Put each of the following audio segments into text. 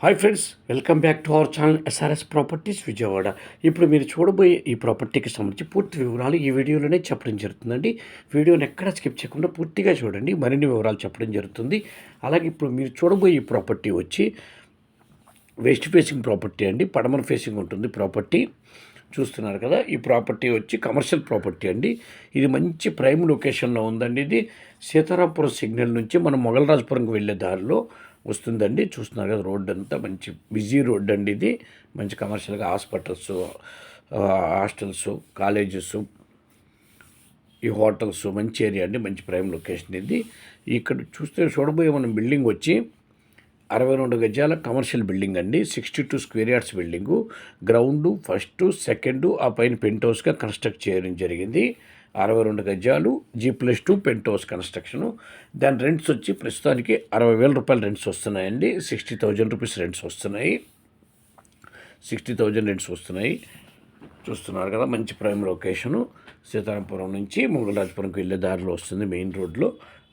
Hi friends, welcome back to our channel SRS properties Vijayawada. ఇప్పుడు మీరు చూడబోయే ఈ ప్రాపర్టీకి సంబంధించి పూర్తి వివరాలు ఈ వీడియోలోనే చెప్పడం జరుగుతుందండి. వీడియోని ఎక్కడ స్కిప్ చేయకుండా పూర్తిగా చూడండి, మరిన్ని వివరాలు చెప్పడం జరుగుతుంది. అలాగే ఇప్పుడు మీరు చూడబోయే ఈ ప్రాపర్టీ వచ్చి వెస్ట్ ఫేసింగ్ ప్రాపర్టీ అండి, పడమర ఫేసింగ్ ఉంటుంది ప్రాపర్టీ. చూస్తున్నారు కదా, ఈ ప్రాపర్టీ వచ్చి కమర్షియల్ ప్రాపర్టీ అండి. ఇది మంచి ప్రైమ్ లొకేషన్లో ఉందండి. ఇది సీతారాంపురం సిగ్నల్ నుంచి మనం మొగలరాజపురంకి వెళ్ళే దారిలో వస్తుందండి. చూస్తున్నారు కదా, రోడ్డు అంతా మంచి బిజీ రోడ్డు అండి. ఇది మంచి కమర్షియల్గా హాస్పిటల్స్, హాస్టల్స్, కాలేజెస్, ఈ హోటల్స్, మంచి ఏరియా అండి, మంచి ప్రైమ్ లొకేషన్ ఇది. ఇక్కడ చూడబోయే మనం బిల్డింగ్ వచ్చి 62 గజాల కమర్షియల్ బిల్డింగ్ అండి. 62 square yards building. Ground, first, second, ఆ పైన పెంట్ హౌస్గా కన్స్ట్రక్ట్ చేయడం జరిగింది. 62 గజాలు, G+2 పెంట్ హౌస్ కన్స్ట్రక్షను. దాని రెంట్స్ వచ్చి ప్రస్తుతానికి 60,000 రూపాయలు రెంట్స్ వస్తున్నాయండి. 60,000 రూపీస్ రెంట్స్ వస్తున్నాయి. 60,000 రెంట్స్ వస్తున్నాయి. చూస్తున్నారు కదా, మంచి ప్రైమ్ లొకేషను. సీతారాంపురం నుంచి మొగలరాజపురంకి వెళ్ళే దారిలో వస్తుంది, మెయిన్ రోడ్లో.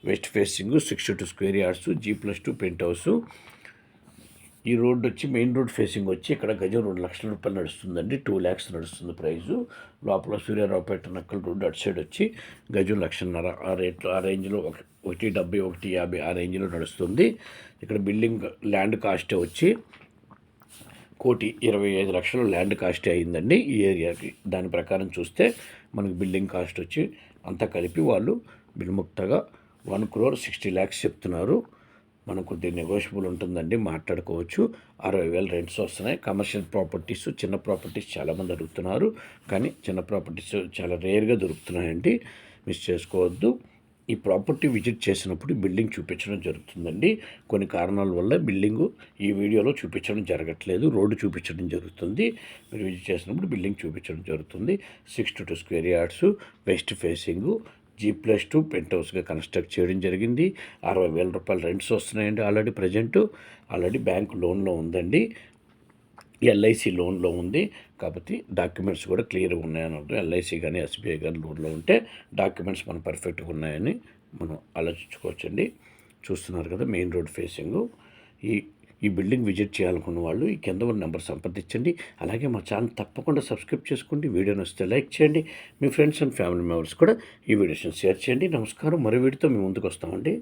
West facing, 62 square yards, G+2 పెంట్ హౌసు. ఈ రోడ్డు వచ్చి మెయిన్ రోడ్ ఫేసింగ్ వచ్చి ఇక్కడ గజం 2 లక్షల రూపాయలు నడుస్తుందండి. 2 lakhs నడుస్తుంది ప్రైజు. లోపల సూర్యారావుపేట నక్కల రోడ్డు అటు సైడ్ వచ్చి గజం 1,50,000 ఆ రేట్లో, ఆ రేంజ్లో 170, 150 ఆ రేంజ్లో నడుస్తుంది. ఇక్కడ బిల్డింగ్ ల్యాండ్ కాస్ట్ వచ్చి 1,25,00,000 ల్యాండ్ కాస్టే అయిందండి ఈ ఏరియాకి. దాని ప్రకారం చూస్తే మనకు బిల్డింగ్ కాస్ట్ వచ్చి అంతా కలిపి వాళ్ళు బిల్ముక్తగా 1,60,00,000 చెప్తున్నారు. మనకు కొద్దిగా నెగోషియబుల్ ఉంటుందండి, మాట్లాడుకోవచ్చు. 60,000 రెంట్స్ వస్తున్నాయి. కమర్షియల్ ప్రాపర్టీస్, చిన్న ప్రాపర్టీస్ చాలామంది అడుగుతున్నారు, కానీ చిన్న ప్రాపర్టీస్ చాలా రేర్గా దొరుకుతున్నాయండి, మిస్ చేసుకోవద్దు. ఈ ప్రాపర్టీ విజిట్ చేసినప్పుడు బిల్డింగ్ చూపించడం జరుగుతుందండి. కొన్ని కారణాల వల్ల బిల్డింగు ఈ వీడియోలో చూపించడం జరగట్లేదు, రోడ్డు చూపించడం జరుగుతుంది. మీరు విజిట్ చేసినప్పుడు బిల్డింగ్ చూపించడం జరుగుతుంది. 62 square yards, west facing, G+2 పెంట్ హౌస్గా కన్స్ట్రక్ట్ చేయడం జరిగింది. 60,000 రూపాయలు రెంట్స్ వస్తున్నాయండి. ఆల్రెడీ బ్యాంక్ లోన్లో ఉందండి, ఎల్ఐసి లోన్లో ఉంది. కాబట్టి డాక్యుమెంట్స్ కూడా క్లియర్గా ఉన్నాయని అర్థం. ఎల్ఐసి కానీ ఎస్బీఐ కానీ లోన్లో ఉంటే డాక్యుమెంట్స్ మనం పర్ఫెక్ట్గా ఉన్నాయని మనం ఆలోచించుకోవచ్చండి. చూస్తున్నారు కదా, మెయిన్ రోడ్ ఫేసింగు. ఈ బిల్డింగ్ విజిట్ చేయాలనుకున్న వాళ్ళు ఈ కింద ఉన్న నెంబర్ సంప్రదించండి. అలాగే మా ఛానల్ తప్పకుండా సబ్స్క్రైబ్ చేసుకోండి. వీడియోని వస్తే లైక్ చేయండి. మీ ఫ్రెండ్స్ అండ్ ఫ్యామిలీ మెంబర్స్ కూడా ఈ వీడియోస్ని షేర్ చేయండి. నమస్కారం. మరో వీడియోతో మీ ముందుకు వస్తామండి.